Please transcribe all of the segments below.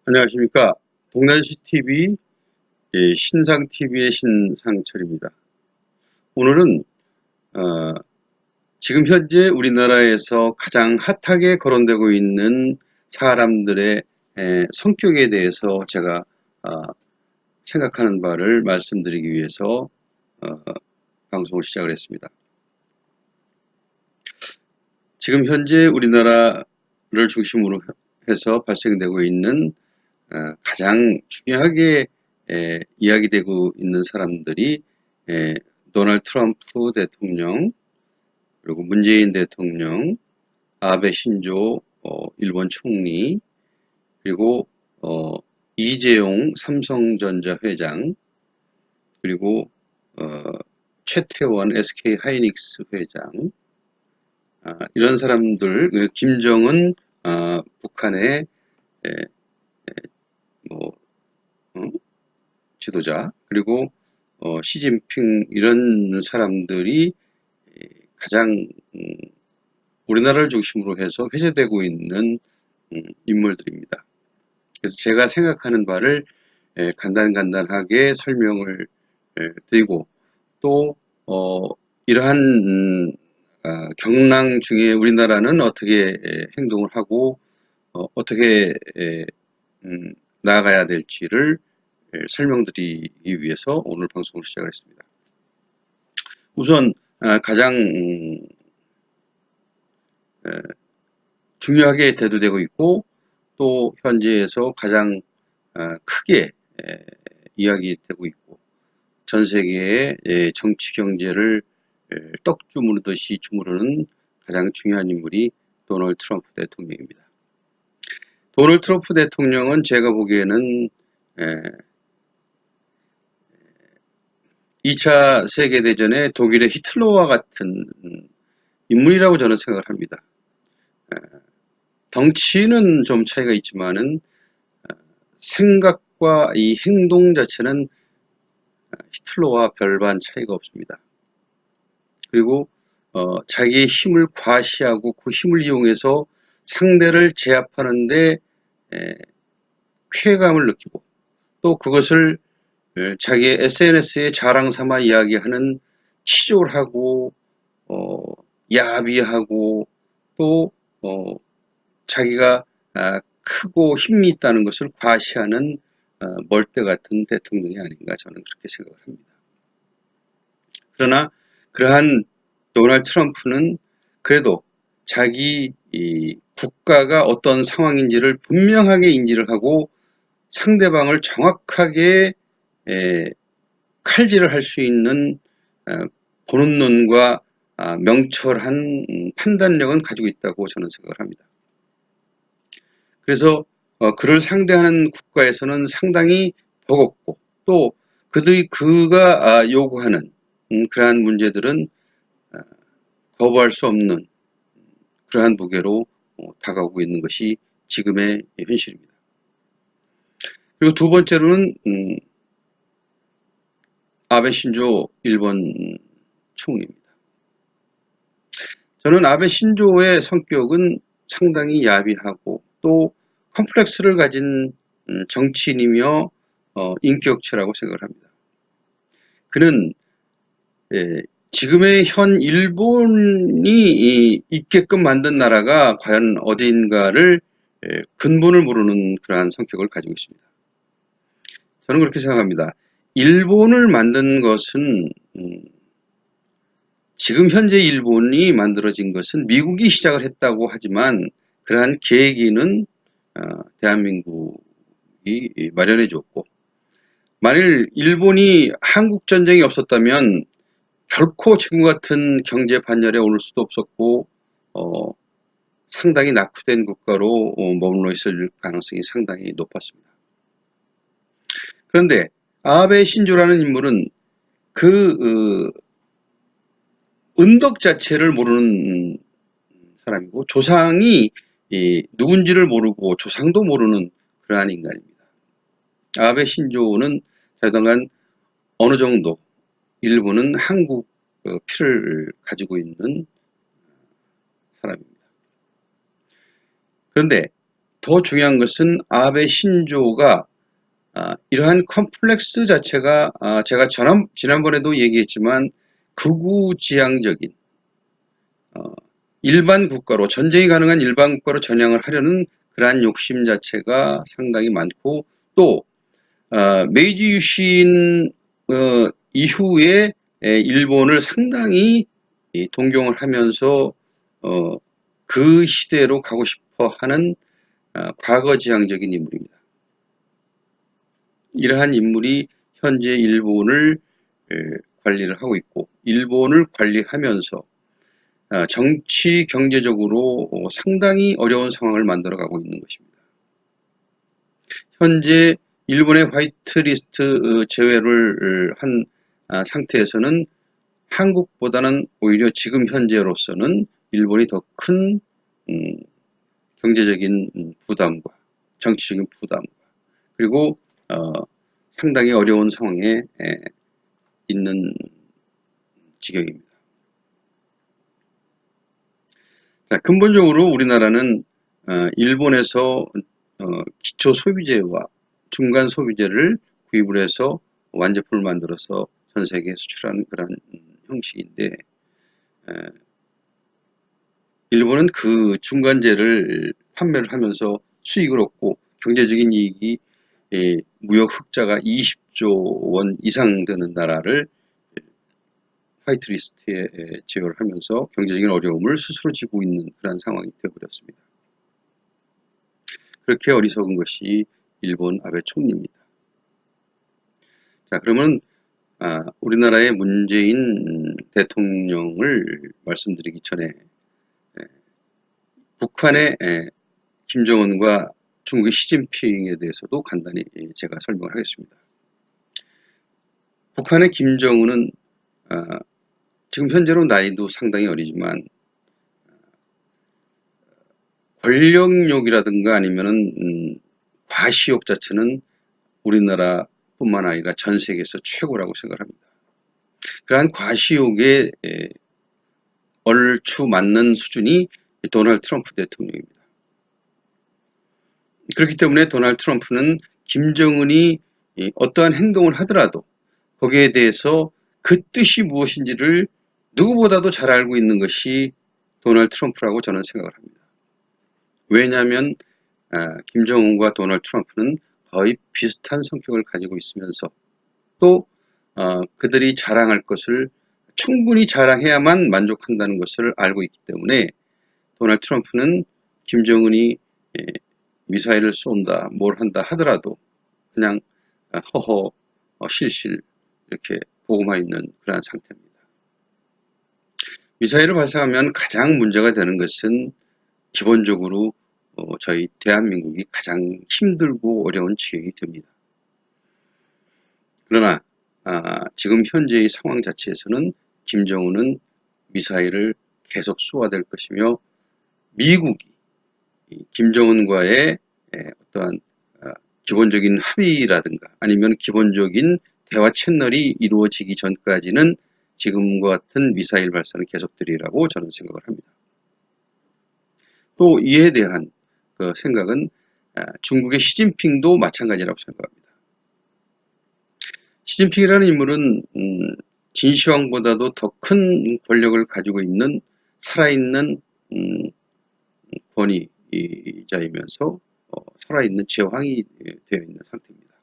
안녕하십니까. 동단시TV 신상TV의 신상철입니다. 오늘은 지금 현재 우리나라에서 가장 핫하게 거론되고 있는 사람들의 성격에 대해서 제가 생각하는 바를 말씀드리기 위해서 방송을 시작을 했습니다. 지금 현재 우리나라를 중심으로 해서 발생되고 있는 가장 중요하게 이야기되고 있는 사람들이 도널드 트럼프 대통령, 그리고 문재인 대통령, 아베 신조 일본 총리, 그리고 이재용 삼성전자 회장, 그리고 최태원 SK 하이닉스 회장, 이런 사람들, 김정은 북한의 지도자, 그리고 시진핑 이런 사람들이 가장 우리나라를 중심으로 해서 회자되고 있는 인물들입니다. 그래서 제가 생각하는 바를 간단하게 설명을 드리고, 또 이러한 경랑 중에 우리나라는 어떻게 행동을 하고 어떻게 나아가야 될지를 설명드리기 위해서 오늘 방송을 시작했습니다. 우선 가장 중요하게 대두되고 있고, 또 현재에서 가장 크게 이야기되고 있고, 전 세계의 정치 경제를 떡 주무르듯이 주무르는 가장 중요한 인물이 도널드 트럼프 대통령입니다. 도널드 트럼프 대통령은 제가 보기에는 2차 세계대전의 독일의 히틀러와 같은 인물이라고 저는 생각을 합니다. 덩치는 좀 차이가 있지만은 생각과 이 행동 자체는 히틀러와 별반 차이가 없습니다. 그리고 자기의 힘을 과시하고 그 힘을 이용해서 상대를 제압하는데 쾌감을 느끼고, 또 그것을 자기의 SNS에 자랑 삼아 이야기하는, 치졸 하고 야비하고, 또 자기가 크고 힘이 있다는 것을 과시하는 멀대 같은 대통령이 아닌가, 저는 그렇게 생각을 합니다. 그러나 그러한 도널드 트럼프는 그래도 자기 국가가 어떤 상황인지를 분명하게 인지를 하고, 상대방을 정확하게 칼질을 할 수 있는 보는 눈과 명철한 판단력은 가지고 있다고 저는 생각을 합니다. 그래서 그를 상대하는 국가에서는 상당히 버겁고, 또 그가 요구하는 그러한 문제들은 거부할 수 없는 그러한 무게로 다가오고 있는 것이 지금의 현실입니다. 그리고 두 번째로는 아베 신조 일본 총리입니다. 저는 아베 신조의 성격은 상당히 야비하고, 또 컴플렉스를 가진 정치인이며 인격체라고 생각을 합니다. 그는 지금의 현 일본이 있게끔 만든 나라가 과연 어디인가를 근본을 모르는 그러한 성격을 가지고 있습니다. 저는 그렇게 생각합니다. 일본을 만든 것은 지금 현재 일본이 만들어진 것은 미국이 시작을 했다고 하지만, 그러한 계기는 대한민국이 마련해 줬고, 만일 일본이 한국전쟁이 없었다면 결코 지금 같은 경제 반열에 오를 수도 없었고, 상당히 낙후된 국가로 머물러 있을 가능성이 상당히 높았습니다. 그런데 아베 신조라는 인물은 그 은덕 자체를 모르는 사람이고, 조상이 누군지를 모르고 조상도 모르는 그러한 인간입니다. 아베 신조는 자여당간 어느 정도 일본은 한국 피를 가지고 있는 사람입니다. 그런데 더 중요한 것은 아베 신조가 이러한 컴플렉스 자체가 제가 지난번에도 얘기했지만 극우지향적인 일반 국가로 전쟁이 가능한 일반 국가로 전향을 하려는 그러한 욕심 자체가 상당히 많고 또 메이지 유신 이후에 일본을 상당히 동경을 하면서 그 시대로 가고 싶어하는 과거지향적인 인물입니다. 이러한 인물이 현재 일본을 관리를 하고 있고 일본을 관리하면서 정치 경제적으로 상당히 어려운 상황을 만들어가고 있는 것입니다. 현재 일본의 화이트리스트 제외를 한 상태에서는 한국보다는 오히려 지금 현재로서는 일본이 더 큰 경제적인 부담과 정치적인 부담과 그리고 상당히 어려운 상황에 있는 지경입니다. 자, 근본적으로 우리나라는 일본에서 기초 소비재와 중간 소비재를 구입을 해서 완제품을 만들어서 전 세계에 수출하는 그런 형식인데 일본은 그 중간재를 판매를 하면서 수익을 얻고 경제적인 이익이 무역 흑자가 20조 원 이상 되는 나라를 화이트리스트에 제어를 하면서 경제적인 어려움을 스스로 지고 있는 그런 상황이 되어버렸습니다. 그렇게 어리석은 것이 일본 아베 총리입니다. 자, 그러면 우리나라의 문재인 대통령을 말씀드리기 전에 북한의 김정은과 중국의 시진핑에 대해서도 간단히 제가 설명을 하겠습니다. 북한의 김정은은 지금 현재로 나이도 상당히 어리지만 권력욕이라든가 아니면은 과시욕 자체는 우리나라뿐만 아니라 전 세계에서 최고라고 생각합니다. 그러한 과시욕에 얼추 맞는 수준이 도널드 트럼프 대통령입니다. 그렇기 때문에 도널드 트럼프는 김정은이 어떠한 행동을 하더라도 거기에 대해서 그 뜻이 무엇인지를 누구보다도 잘 알고 있는 것이 도널드 트럼프라고 저는 생각을 합니다. 왜냐하면 김정은과 도널드 트럼프는 거의 비슷한 성격을 가지고 있으면서 또 그들이 자랑할 것을 충분히 자랑해야만 만족한다는 것을 알고 있기 때문에 도널드 트럼프는 김정은이 미사일을 쏜다, 뭘 한다 하더라도 그냥 허허 실실 이렇게 보고만 있는 그런 상태입니다. 미사일을 발사하면 가장 문제가 되는 것은 기본적으로 저희 대한민국이 가장 힘들고 어려운 지경이 됩니다. 그러나 지금 현재의 상황 자체에서는 김정은은 미사일을 계속 쏘아댈 것이며 미국이 김정은과의 어떠한 기본적인 합의라든가 아니면 기본적인 대화 채널이 이루어지기 전까지는 지금과 같은 미사일 발사는 계속되리라고 저는 생각을 합니다. 또 이에 대한 그 생각은 중국의 시진핑도 마찬가지라고 생각합니다. 시진핑이라는 인물은 진시황보다도 더 큰 권력을 가지고 있는 살아있는 권위자이면서 살아있는 제왕이 되어 있는 상태입니다.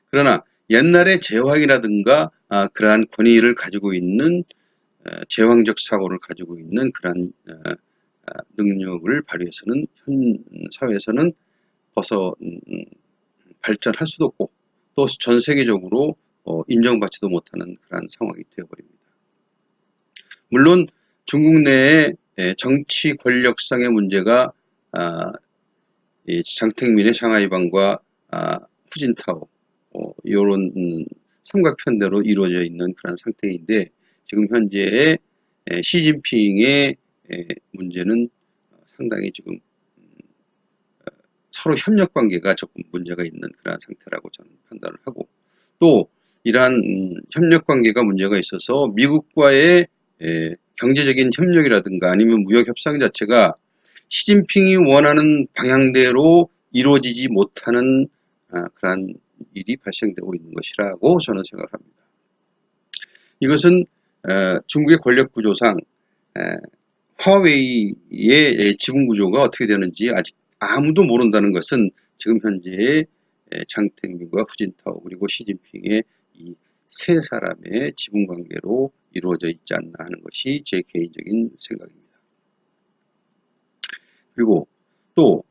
그러나 옛날에 제왕이라든가 그러한 권위를 가지고 있는 제왕적 사고를 가지고 있는 그러한 능력을 발휘해서는 현 사회에서는 벌써 발전할 수도 없고 또 전 세계적으로 인정받지도 못하는 그런 상황이 되어버립니다. 물론 중국 내에 정치 권력상의 문제가 장택민의 샹하이방과 후진타오 이런 삼각편대로 이루어져 있는 그런 상태인데 지금 현재의 시진핑의 문제는 상당히 지금 서로 협력 관계가 조금 문제가 있는 그런 상태라고 저는 판단을 하고 또 이러한 협력 관계가 문제가 있어서 미국과의 경제적인 협력이라든가 아니면 무역 협상 자체가 시진핑이 원하는 방향대로 이루어지지 못하는 그러한 일이 발생되고 있는 것이라고 저는 생각합니다. 이것은 중국의 권력 구조상 화웨이의 지분 구조가 어떻게 되는지 아직 아무도 모른다는 것은 지금 현재의 장택민과 후진타오 그리고 시진핑의 이 세 사람의 지분 관계로 이루어져 있지 않나 하는 것이 제 개인적인 생각입니다. 그리고 또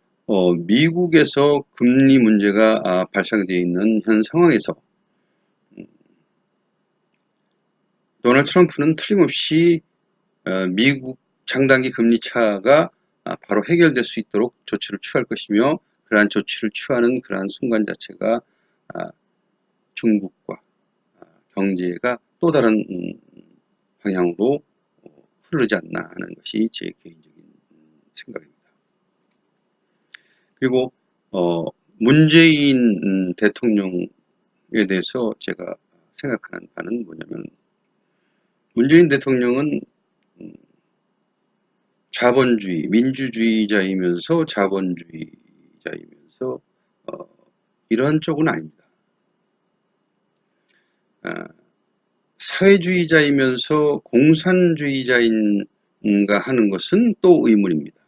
미국에서 금리 문제가 발생되어 있는 현 상황에서 도널드 트럼프는 틀림없이 미국 장단기 금리 차가 바로 해결될 수 있도록 조치를 취할 것이며 그러한 조치를 취하는 그러한 순간 자체가 중국과 경제가 또 다른 방향으로 흐르지 않나 하는 것이 제 개인적인 생각입니다. 그리고 문재인 대통령에 대해서 제가 생각하는 바는 뭐냐면 문재인 대통령은 자본주의, 민주주의자이면서 자본주의자이면서 이러한 쪽은 아닙니다. 사회주의자이면서 공산주의자인가 하는 것은 또 의문입니다.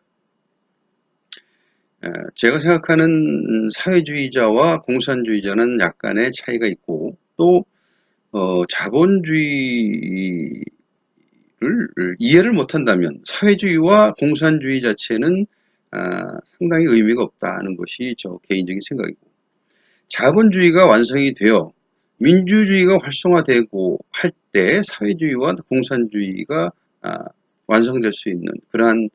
제가 생각하는 사회주의자와 공산주의자는 약간의 차이가 있고 또 자본주의를 이해를 못한다면 사회주의와 공산주의 자체는 상당히 의미가 없다는 것이 저 개인적인 생각이고 자본주의가 완성이 되어 민주주의가 활성화되고 할 때 사회주의와 공산주의가 완성될 수 있는 그러한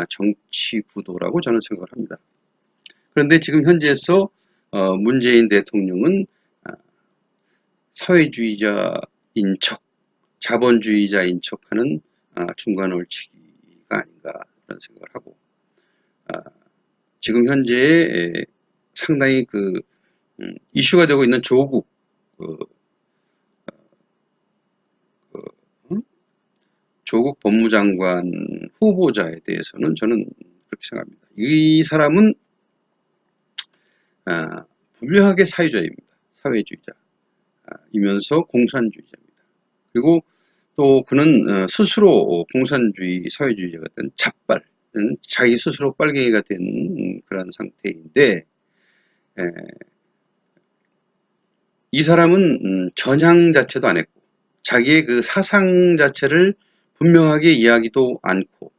정치 구도라고 저는 생각을 합니다. 그런데 지금 현재에서 문재인 대통령은 사회주의자인 척, 자본주의자인 척하는 중간 얼치기가 아닌가 그런 생각을 하고 지금 현재 상당히 이슈가 되고 있는 조국 조국 법무장관 후보자에 대해서는 저는 그렇게 생각합니다. 이 사람은 분명하게 사회주의자입니다. 사회주의자이면서 공산주의자입니다. 그리고 또 그는 스스로 공산주의, 사회주의자가 된 잡발, 자기 스스로 빨갱이가 된 그런 상태인데 이 사람은 전향 자체도 안 했고 자기의 그 사상 자체를 분명하게 이야기도 않고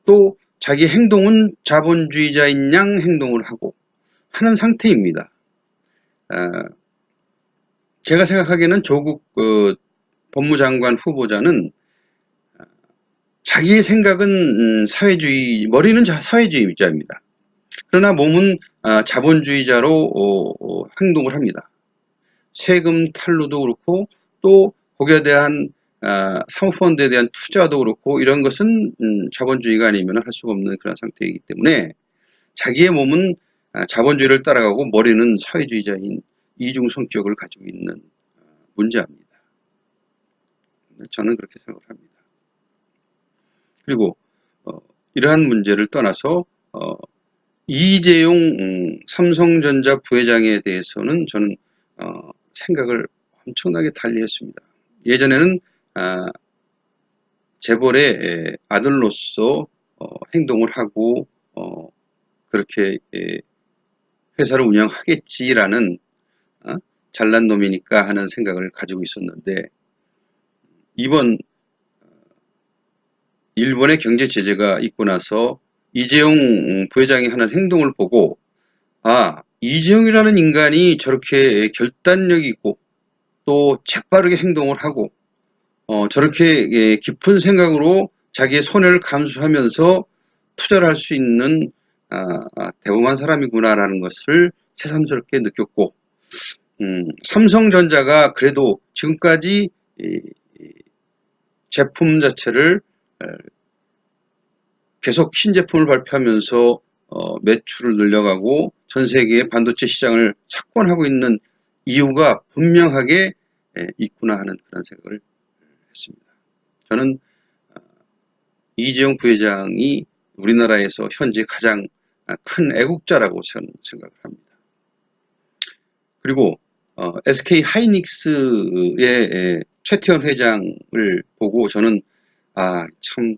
또 자기 행동은 자본주의자인 양 행동을 하고 하는 상태입니다. 제가 생각하기에는 조국 법무장관 후보자는 자기의 생각은 사회주의, 머리는 사회주의자입니다. 그러나 몸은 자본주의자로 행동을 합니다. 세금 탈루도 그렇고 또 거기에 대한 사모펀드에 대한 투자도 그렇고 이런 것은 자본주의가 아니면 할 수가 없는 그런 상태이기 때문에 자기의 몸은 자본주의를 따라가고 머리는 사회주의자인 이중 성격을 가지고 있는 문제입니다. 저는 그렇게 생각을 합니다. 그리고 이러한 문제를 떠나서 이재용 삼성전자 부회장에 대해서는 저는 생각을 엄청나게 달리했습니다. 예전에는 재벌의 아들로서 행동을 하고 그렇게 회사를 운영하겠지라는 잘난 놈이니까 하는 생각을 가지고 있었는데 이번 일본의 경제 제재가 있고 나서 이재용 부회장이 하는 행동을 보고 이재용이라는 인간이 저렇게 결단력이 있고 또 재빠르게 행동을 하고 저렇게 깊은 생각으로 자기의 손해를 감수하면서 투자를 할 수 있는 대범한 사람이구나라는 것을 새삼스럽게 느꼈고 삼성전자가 그래도 지금까지 제품 자체를 계속 신제품을 발표하면서 매출을 늘려가고 전 세계의 반도체 시장을 석권하고 있는 이유가 분명하게 있구나 하는 그런 생각을 했습니다. 저는 이재용 부회장이 우리나라에서 현재 가장 큰 애국자라고 저는 생각을 합니다. 그리고 SK 하이닉스의 최태원 회장을 보고 저는 참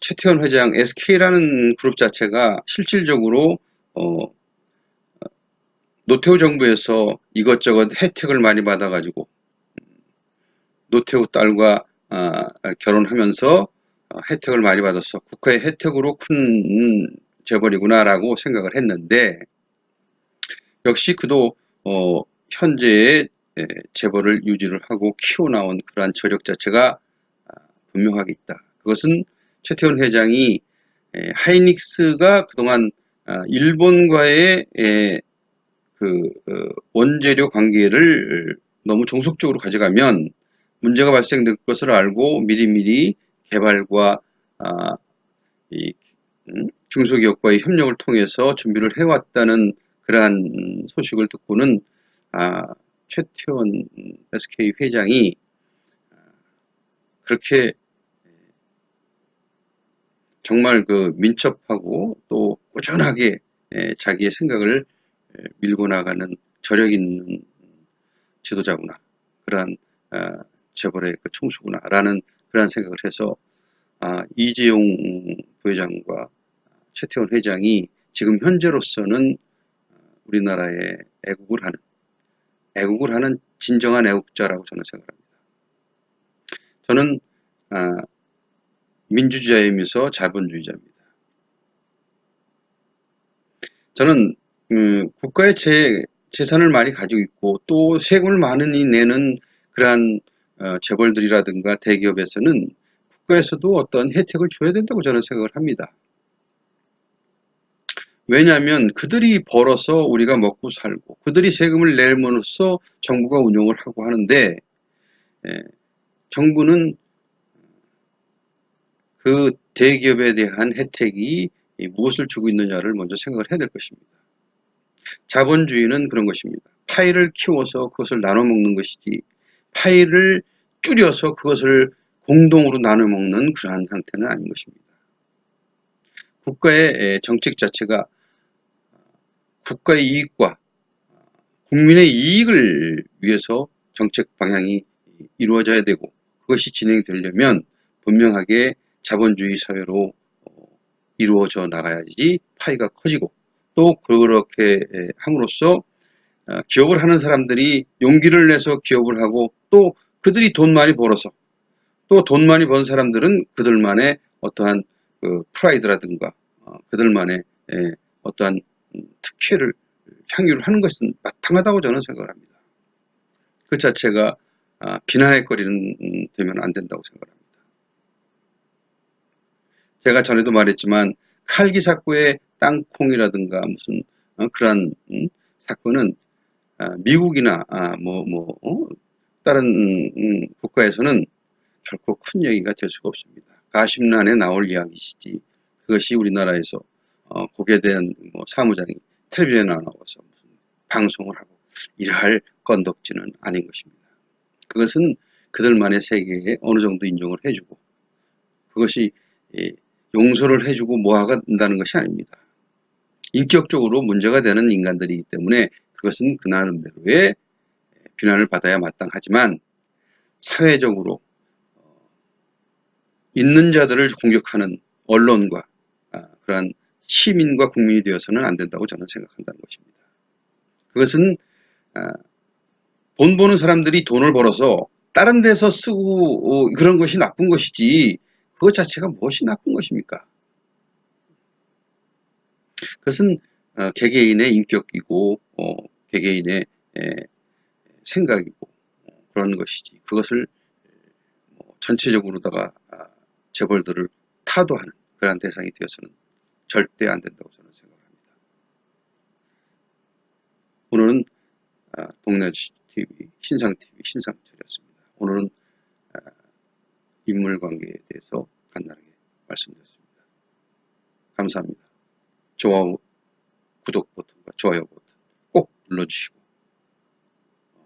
최태원 회장 SK라는 그룹 자체가 실질적으로 노태우 정부에서 이것저것 혜택을 많이 받아가지고 노태우 딸과 결혼하면서 혜택을 많이 받아서 국가의 혜택으로 큰 재벌이구나라고 생각을 했는데 역시 그도 현재의 재벌을 유지를 하고 키워나온 그러한 저력 자체가 분명하게 있다. 그것은 최태원 회장이 하이닉스가 그동안 일본과의 원재료 관계를 너무 종속적으로 가져가면 문제가 발생될 것을 알고 미리미리 개발과 이 중소기업과의 협력을 통해서 준비를 해왔다는 그러한 소식을 듣고는 최태원 SK 회장이 그렇게 정말 민첩하고 또 꾸준하게 자기의 생각을 밀고 나가는 저력 있는 지도자구나. 그러한 재벌의 총수구나라는 그러한 생각을 해서 이재용 부회장과 최태원 회장이 지금 현재로서는 우리나라에 애국을 하는 진정한 애국자라고 저는 생각합니다. 저는 민주주의이면서 자본주의자입니다. 저는 국가의 재산을 많이 가지고 있고 또 세금을 많이 내는 그러한 재벌들이라든가 대기업에서는 국가에서도 어떤 혜택을 줘야 된다고 저는 생각을 합니다. 왜냐하면 그들이 벌어서 우리가 먹고 살고 그들이 세금을 내므로써 정부가 운영을 하고 하는데 정부는 그 대기업에 대한 혜택이 무엇을 주고 있느냐를 먼저 생각을 해야 될 것입니다. 자본주의는 그런 것입니다. 파이를 키워서 그것을 나눠 먹는 것이지 파이를 줄여서 그것을 공동으로 나눠 먹는 그러한 상태는 아닌 것입니다. 국가의 정책 자체가 국가의 이익과 국민의 이익을 위해서 정책 방향이 이루어져야 되고 그것이 진행되려면 분명하게 자본주의 사회로 이루어져 나가야지 파이가 커지고 또 그렇게 함으로써 기업을 하는 사람들이 용기를 내서 기업을 하고 또 그들이 돈 많이 벌어서 또 돈 많이 번 사람들은 그들만의 어떠한 프라이드라든가 그들만의 어떠한 특혜를 향유를 하는 것은 마땅하다고 저는 생각을 합니다. 그 자체가 비난의 거리는 되면 안 된다고 생각을 합니다. 제가 전에도 말했지만 칼기 사건의 땅콩이라든가 무슨 그러한 사건은 미국이나 다른 국가에서는 결코 큰 얘기가 될 수가 없습니다. 가심란에 나올 이야기시지 그것이 우리나라에서 거기에 대한 사무장이 텔레비전에 나와서 무슨 방송을 하고 이러할 건덕지는 아닌 것입니다. 그것은 그들만의 세계에 어느 정도 인정을 해주고 그것이 용서를 해주고 뭐하가 된다는 것이 아닙니다. 인격적으로 문제가 되는 인간들이기 때문에 그것은 그 나름대로의 비난을 받아야 마땅하지만 사회적으로 있는 자들을 공격하는 언론과 그러한 시민과 국민이 되어서는 안 된다고 저는 생각한다는 것입니다. 그것은 돈 버는 사람들이 돈을 벌어서 다른 데서 쓰고 그런 것이 나쁜 것이지 그것 자체가 무엇이 나쁜 것입니까? 그것은 개개인의 인격이고 개개인의 생각이고 그런 것이지 그것을 전체적으로다가 재벌들을 타도하는 그러한 대상이 되어서는 절대 안 된다고 저는 생각합니다. 오늘은 동네TV, 신상TV, 신상철이었습니다. 오늘은 인물관계에 대해서 간단하게 말씀드렸습니다. 감사합니다. 좋아요, 구독 버튼과 좋아요 버튼 꼭 눌러주시고